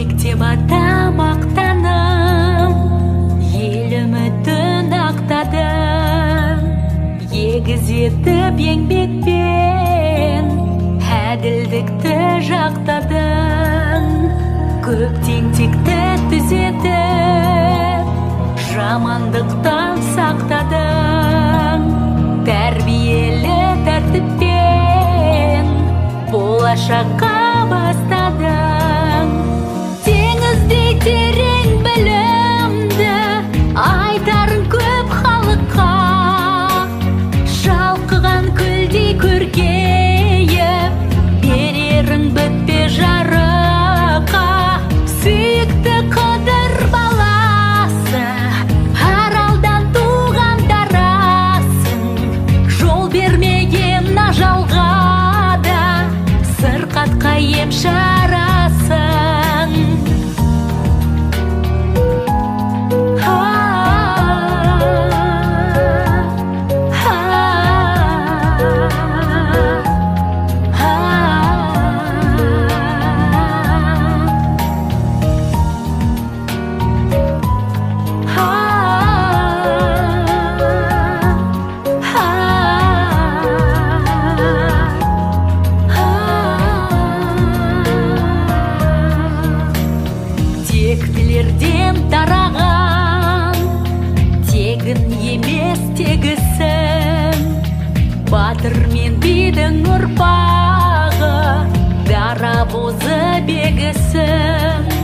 Мектеп ата мақтаным, ел үмітін ақтадым. Егіз етіп еңбекпен әділдікті жақтадым. Көп тентекті түзетіп жамандықтан сақтадым. Тәрбиелі тәртіппен болашаққа бастадым. Теңіздей терең білімді айтарың көп халыққа. Шалқыған күлдей көркейіп берерің бітпе жарыққа. Сүйікті қыдыр баласы, аралдан туған дарасың. Жол бермеген ажалға да сырқатқа ем шарасың. Тектілерден тараған, тегін емес тегісің. Батыр мен бидің ұрпағы, дарабозы бегісің.